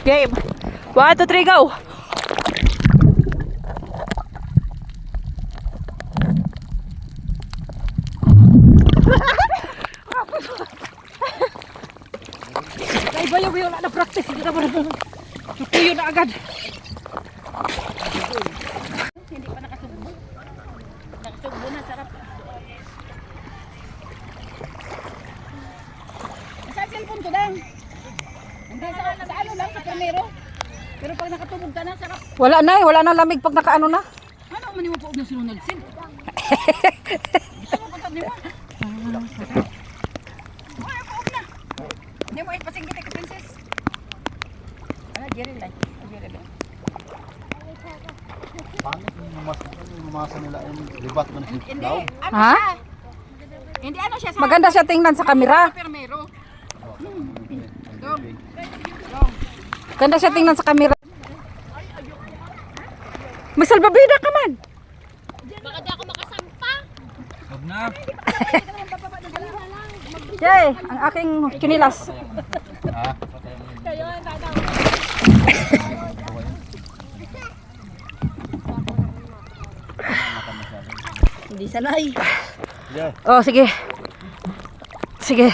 Game. 1, 2, 3, go! Ay, bayo-bayo na na-practice. Hindi na ba na tutuyo na agad. Hindi pa nakasugbo. Nakasugbo na, sarap. Sa cellphone ko lang. Hindi, sa ano lang, sa kamero. Pero pag nakatubog ka na, sarap. Wala na lamig pag nakaano na. Ano man mo po na sinunod sin? Ito mo kontak ni mo. Ay, po na. Hindi mo ipasingit ka, princess. Ano, Jerry lang. Jerry lang. Paano kung mamasa nila yung libat man sa Hindi, daw? ano Ha? siya? Hindi, ano siya? Sa Maganda siya tingnan sa kamera. permero. Ganda siya tingnan sa kamera. May salbabida ka man. Baka di ako makasampa. Huwag na. Yay, ang aking kinilas. Ha? Kayo, tataw. Hindi sanay. Yeah. Oh, sige. Sige.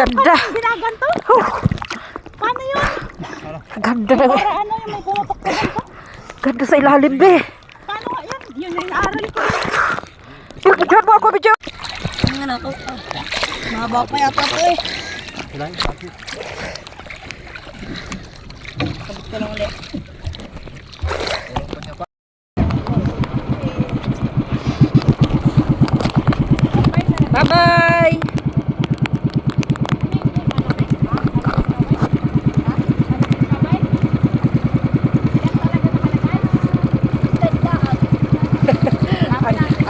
Ganda. Ginaganto? Paano yun? Ganda. Para ano yung may pumutok ka ganito? Ganda sa ilalim, be. Paano nga yan? Yun yung inaaral ko. Diyan mo ako, Bidyo. Ang ano ko. Mahaba pa yata ito eh. Kailangan sakit. Sabit ko lang ulit. Bye-bye.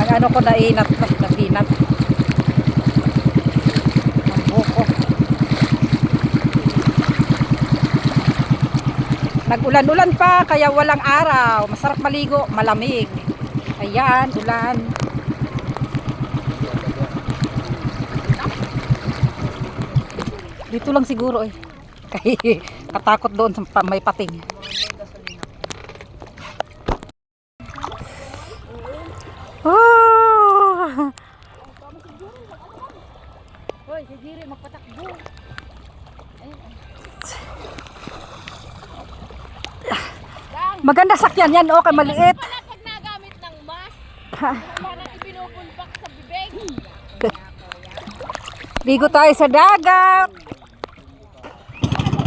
Ang ano ko nainat, naginat. Ang buko. Nag-ulan-ulan pa, kaya walang araw. Masarap maligo, malamig. Ayan, ulan. Dito lang siguro eh. Kaya katakot doon sa may pating. Oh! Hoy, si Jiri magpatakbo. Maganda sakyan yan, okay, maliit. Pag nagamit ng mask, parang ibinubulbak sa bibig. Ligo tayo sa dagat.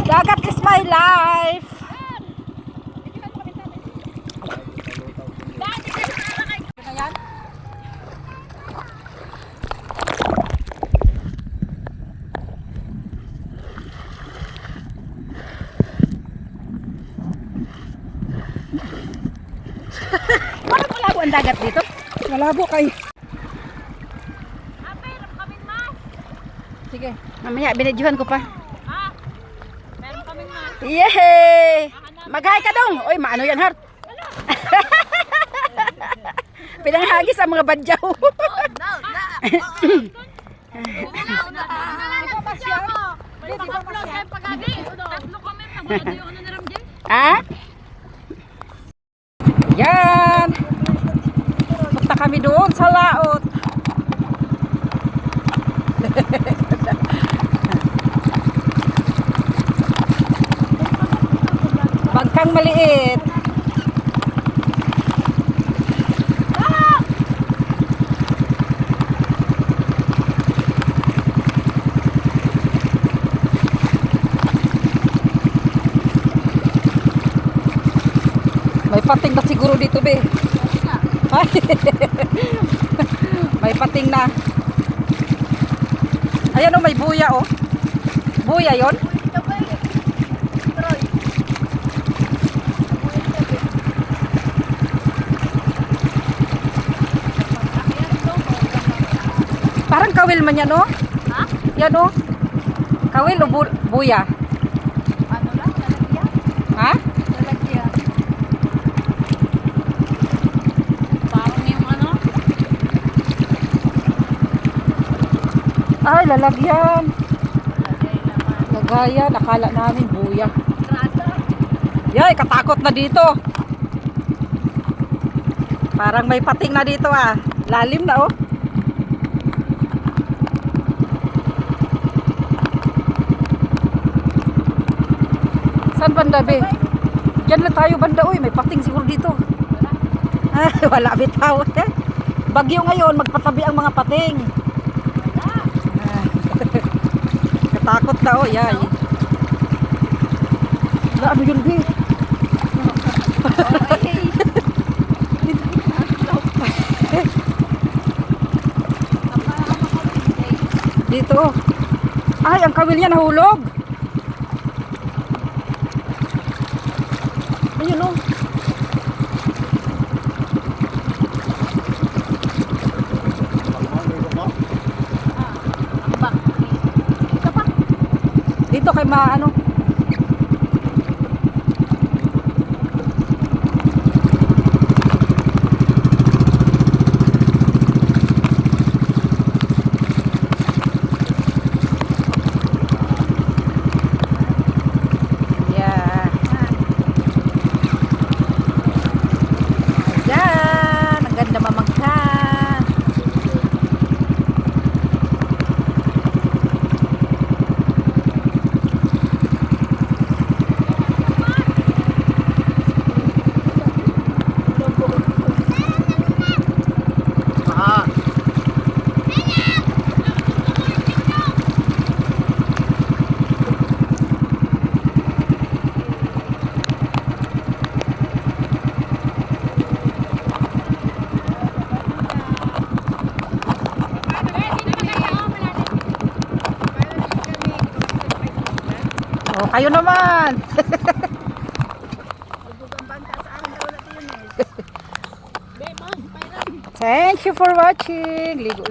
Dagat is my life. Bakit malabo ang dagat dito? Malabo kayo. Meron kaming mask. Sige, mamaya binidyohan ko pa. Ha? Meron kaming mask. Yehey! Mag-hi ka dong. Oy, maano yan, Heart? Pinanghagis ang mga badyaw. Ha? Yan. Punta kami doon sa laot. Bangkang maliit. May pating na siguro dito, be. Ay. May pating na. Ayan, oh, may buya, oh. Buya yon. Parang kawil man yan, oh. Ha? Yan, oh. Kawil o buya? Ano lang, lalagyan. Ha? Lalagyan. Parang yung ano? Ay, lalagyan. Lagay naman. Lagayan, akala namin buya. Rasa. Yay, katakot na dito. Parang may pating na dito, ah. Lalim na, oh. Saan banda, be? Diyan lang tayo banda, uy. May pating siguro dito. Ah, wala bitaw, eh. Bagyo ngayon, magpatabi ang mga pating. Wala. Ah. Katakot na, oh. Yay. Wala, ano yun, be? Dito. Ay, ang kawil niya nahulog. Ayun, oh. Dito kay ano. Yeah. Yan, ang ganda mamangka. Ah. Oh, kayo naman. Thank you for watching. Ligo